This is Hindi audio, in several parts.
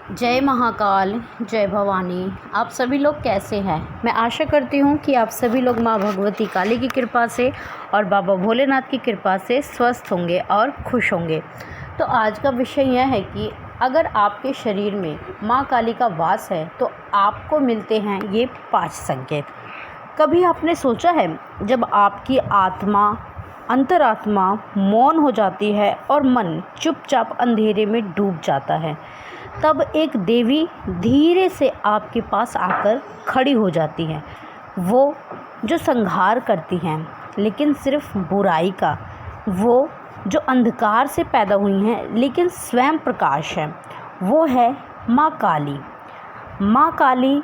जय महाकाल, जय भवानी। आप सभी लोग कैसे हैं? मैं आशा करती हूँ कि आप सभी लोग माँ भगवती काली की कृपा से और बाबा भोलेनाथ की कृपा से स्वस्थ होंगे और खुश होंगे। तो आज का विषय यह है कि अगर आपके शरीर में माँ काली का वास है तो आपको मिलते हैं ये 5 संकेत। कभी आपने सोचा है, जब आपकी आत्मा, अंतरात्मा मौन हो जाती है और मन चुपचाप अंधेरे में डूब जाता है, तब एक देवी धीरे से आपके पास आकर खड़ी हो जाती है। वो जो संहार करती हैं, लेकिन सिर्फ बुराई का। वो जो अंधकार से पैदा हुई हैं, लेकिन स्वयं प्रकाश है। वो है माँ काली। माँ काली,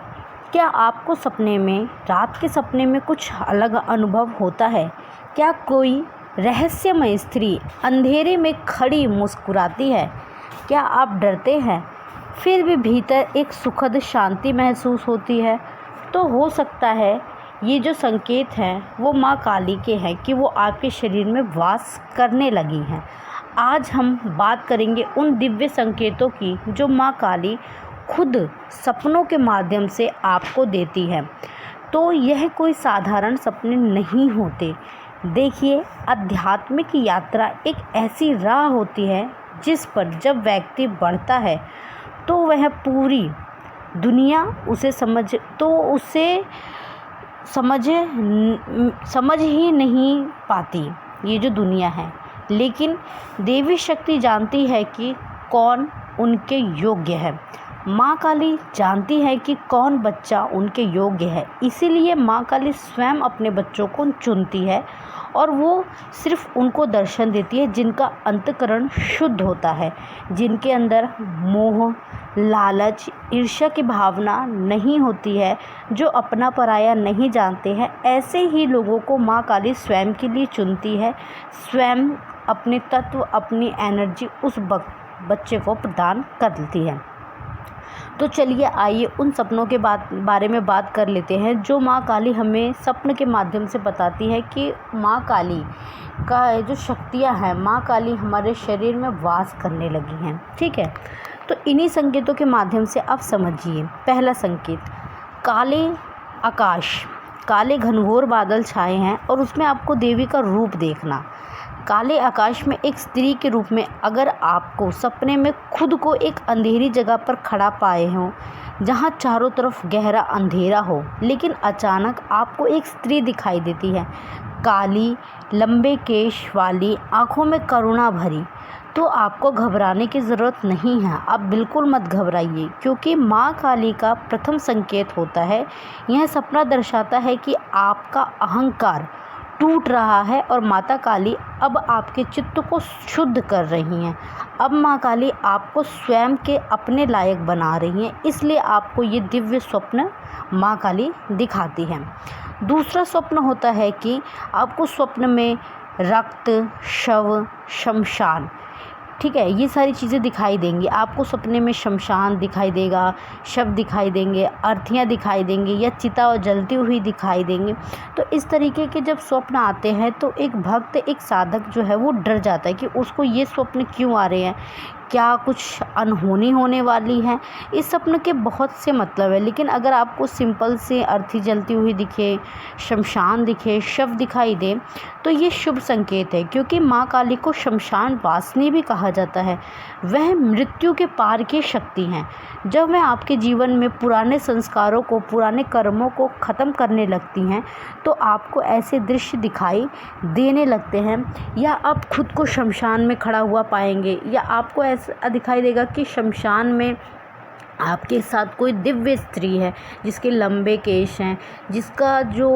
क्या आपको सपने में, रात के सपने में कुछ अलग अनुभव होता है? क्या कोई रहस्यमय स्त्री अंधेरे में खड़ी मुस्कुराती है? क्या आप डरते हैं, फिर भी भीतर एक सुखद शांति महसूस होती है? तो हो सकता है ये जो संकेत हैं वो माँ काली के हैं कि वो आपके शरीर में वास करने लगी हैं। आज हम बात करेंगे उन दिव्य संकेतों की जो माँ काली खुद सपनों के माध्यम से आपको देती है। तो यह कोई साधारण सपने नहीं होते। देखिए, आध्यात्मिक यात्रा एक ऐसी राह होती है जिस पर जब व्यक्ति बढ़ता है तो वह पूरी दुनिया उसे समझ ही नहीं पाती, ये जो दुनिया है। लेकिन देवी शक्ति जानती है कि कौन उनके योग्य है। माँ काली जानती है कि कौन बच्चा उनके योग्य है। इसीलिए माँ काली स्वयं अपने बच्चों को चुनती है और वो सिर्फ उनको दर्शन देती है जिनका अंतःकरण शुद्ध होता है, जिनके अंदर मोह, लालच, ईर्ष्या की भावना नहीं होती है, जो अपना पराया नहीं जानते हैं। ऐसे ही लोगों को माँ काली स्वयं के लिए चुनती है। स्वयं अपने तत्व, अपनी एनर्जी उस बच्चे को प्रदान करती है। तो चलिए, आइए उन सपनों के बारे में बात कर लेते हैं जो माँ काली हमें सपन के माध्यम से बताती है कि माँ काली का जो शक्तियाँ हैं, माँ काली हमारे शरीर में वास करने लगी हैं। ठीक है, तो इन्हीं संकेतों के माध्यम से आप समझिए। पहला संकेत, काले आकाश, काले घनघोर बादल छाए हैं और उसमें आपको देवी का रूप देखना। काले आकाश में एक स्त्री के रूप में अगर आपको सपने में खुद को एक अंधेरी जगह पर खड़ा पाए हों, जहां चारों तरफ गहरा अंधेरा हो, लेकिन अचानक आपको एक स्त्री दिखाई देती है, काली, लंबे केश वाली, आंखों में करुणा भरी, तो आपको घबराने की ज़रूरत नहीं है। आप बिल्कुल मत घबराइए, क्योंकि माँ काली का प्रथम संकेत होता है। यह सपना दर्शाता है कि आपका अहंकार टूट रहा है और माता काली अब आपके चित्त को शुद्ध कर रही हैं। अब माँ काली आपको स्वयं के अपने लायक बना रही हैं, इसलिए आपको ये दिव्य स्वप्न माँ काली दिखाती हैं। दूसरा स्वप्न होता है कि आपको स्वप्न में रक्त, शव, शमशान, ठीक है, ये सारी चीज़ें दिखाई देंगी। आपको सपने में शमशान दिखाई देगा, शव दिखाई देंगे, अर्थियाँ दिखाई देंगी या चिता जलती हुई दिखाई देंगी। तो इस तरीके के जब स्वप्न आते हैं तो एक भक्त, एक साधक जो है वो डर जाता है कि उसको ये स्वप्न क्यों आ रहे हैं, क्या कुछ अनहोनी होने वाली है। इस स्वप्न के बहुत से मतलब है, लेकिन अगर आपको सिंपल से अर्थी जलती हुई दिखे, शमशान दिखे, शव दिखाई दे, तो ये शुभ संकेत है, क्योंकि माँ काली को शमशान वासिनी भी कहा जाता है। वह मृत्यु के पार की शक्ति हैं। जब वह आपके जीवन में पुराने संस्कारों को, पुराने कर्मों को ख़त्म करने लगती हैं, तो आपको ऐसे दृश्य दिखाई देने लगते हैं, या आप खुद को शमशान में खड़ा हुआ पाएंगे, या आपको ऐसा दिखाई देगा कि शमशान में आपके साथ कोई दिव्य स्त्री है जिसके लंबे केश हैं, जिसका जो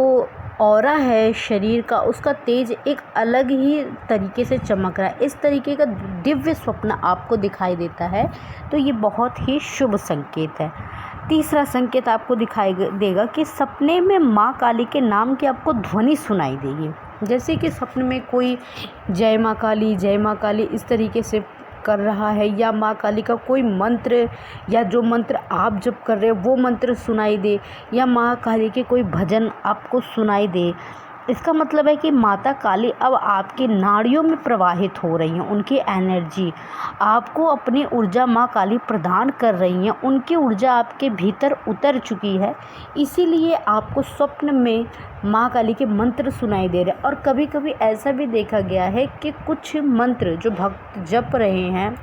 ऑरा है शरीर का, उसका तेज एक अलग ही तरीके से चमक रहा है। इस तरीके का दिव्य स्वप्न आपको दिखाई देता है, तो ये बहुत ही शुभ संकेत है। तीसरा संकेत आपको दिखाई देगा कि सपने में माँ काली के नाम की आपको ध्वनि सुनाई देगी। जैसे कि सपने में कोई जय माँ काली, जय माँ काली इस तरीके से कर रहा है, या माँ काली का कोई मंत्र, या जो मंत्र आप जप कर रहे हो वो मंत्र सुनाई दे, या माँ काली के कोई भजन आपको सुनाई दे, इसका मतलब है कि माता काली अब आपकी नाड़ियों में प्रवाहित हो रही हैं, उनकी एनर्जी आपको अपनी ऊर्जा माँ काली प्रदान कर रही हैं, उनकी ऊर्जा आपके भीतर उतर चुकी है। इसीलिए आपको स्वप्न में माँ काली के मंत्र सुनाई दे रहे हैं। और कभी कभी ऐसा भी देखा गया है कि कुछ मंत्र जो भक्त जप रहे हैं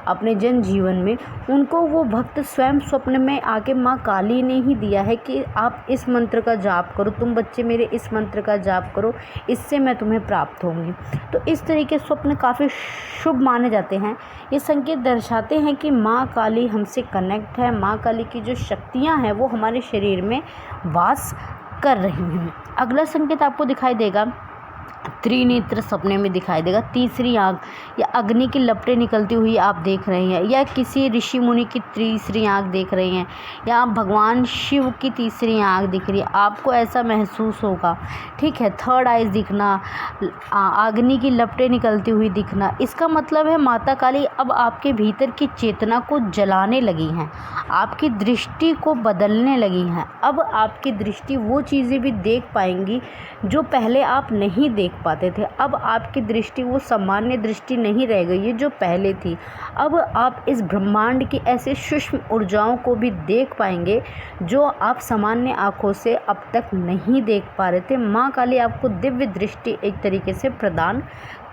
अपने जन जीवन में, उनको वो भक्त स्वयं स्वप्न में आके माँ काली ने ही दिया है कि आप इस मंत्र का जाप करो, तुम बच्चे मेरे इस मंत्र का जाप करो, इससे मैं तुम्हें प्राप्त होंगी। तो इस तरीके स्वप्न काफ़ी शुभ माने जाते हैं। ये संकेत दर्शाते हैं कि माँ काली हमसे कनेक्ट है, माँ काली की जो शक्तियाँ हैं वो हमारे शरीर में वास कर रही हैं। अगला संकेत आपको दिखाई देगा, त्रिनेत्र सपने में दिखाई देगा। तीसरी आँख या अग्नि की लपटें निकलती हुई आप देख रहे हैं, या किसी ऋषि मुनि की तीसरी आँख देख रहे हैं, या आप भगवान शिव की तीसरी आँख दिख रही है, आपको ऐसा महसूस होगा। ठीक है, थर्ड आइज दिखना, अग्नि की लपटें निकलती हुई दिखना, इसका मतलब है माता काली अब आपके भीतर की चेतना को जलाने लगी हैं, आपकी दृष्टि को बदलने लगी हैं। अब आपकी दृष्टि वो चीज़ें भी देख पाएंगी जो पहले आप नहीं देख पाते थे। अब आपकी दृष्टि वो सामान्य दृष्टि नहीं रह गई है जो पहले थी। अब आप इस ब्रह्मांड की ऐसे सूक्ष्म ऊर्जाओं को भी देख पाएंगे जो आप सामान्य आँखों से अब तक नहीं देख पा रहे थे। माँ काली आपको दिव्य दृष्टि एक तरीके से प्रदान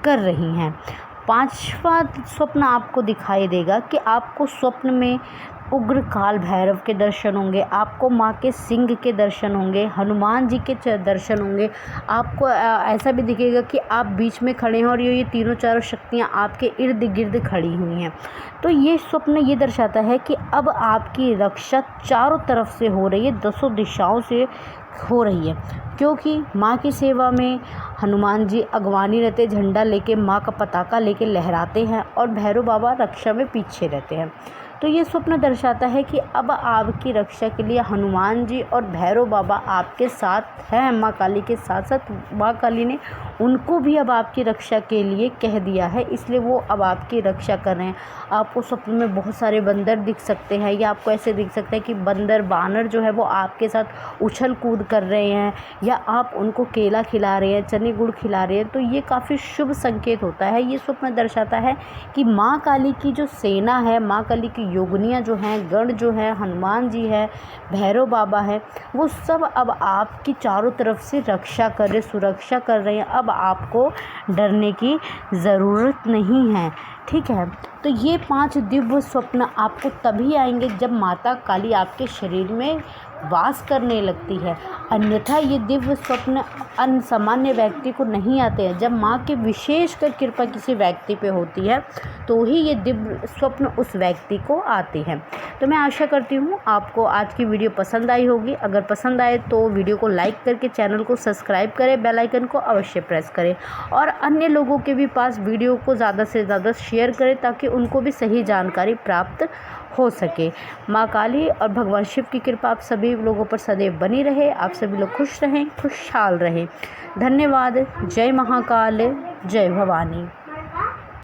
कर रही हैं। पांचवा स्वप्न आपको दिखाई देगा कि आपको स्वप्न में उग्र काल भैरव के दर्शन होंगे, आपको माँ के सिंह के दर्शन होंगे, हनुमान जी के दर्शन होंगे। आपको ऐसा भी दिखेगा कि आप बीच में खड़े हैं और ये तीनों चारों शक्तियाँ आपके इर्द गिर्द खड़ी हुई हैं। तो ये स्वप्न ये दर्शाता है कि अब आपकी रक्षा चारों तरफ से हो रही है, 10 दिशाओं से हो रही है, क्योंकि माँ की सेवा में हनुमान जी अगवानी रहते, झंडा लेके माँ का पताका लेके लहराते हैं, और भैरव बाबा रक्षा में पीछे रहते हैं। तो ये स्वप्न दर्शाता है कि अब आपकी रक्षा के लिए हनुमान जी और भैरव बाबा आपके साथ हैं। माँ काली के साथ साथ माँ काली ने उनको भी अब आपकी रक्षा के लिए कह दिया है, इसलिए वो अब आपकी रक्षा कर रहे हैं। आपको स्वप्न में बहुत सारे बंदर दिख सकते हैं, या आपको ऐसे दिख सकता है कि बानर जो है वो आपके साथ उछल कूद कर रहे हैं, या आप उनको केला खिला रहे हैं, चने गुड़ खिला रहे हैं। तो ये काफ़ी शुभ संकेत होता है। ये स्वप्न दर्शाता है कि माँ काली की जो सेना है, माँ काली की योगनियाँ जो हैं, गण जो है, हनुमान जी है, भैरव बाबा है, वो सब अब आपकी चारों तरफ से रक्षा कर रहे, सुरक्षा कर रहे हैं। अब आपको डरने की ज़रूरत नहीं है। ठीक है, तो ये 5 दिव्य स्वप्न आपको तभी आएंगे जब माता काली आपके शरीर में वास करने लगती है, अन्यथा ये दिव्य स्वप्न अनसामान्य व्यक्ति को नहीं आते हैं। जब माँ की विशेषकर कृपा किसी व्यक्ति पे होती है तो ही ये दिव्य स्वप्न उस व्यक्ति को आते हैं। तो मैं आशा करती हूँ आपको आज की वीडियो पसंद आई होगी। अगर पसंद आए तो वीडियो को लाइक करके चैनल को सब्सक्राइब करें, बेल आइकन को अवश्य प्रेस करें, और अन्य लोगों के भी पास वीडियो को ज़्यादा से ज़्यादा शेयर करें ताकि उनको भी सही जानकारी प्राप्त हो सके। माँ काली और भगवान शिव की कृपा आप सभी लोगों पर सदैव बनी रहे। आप सभी लोग खुश रहें, खुशहाल रहें। धन्यवाद। जय महाकाल, जय भवानी।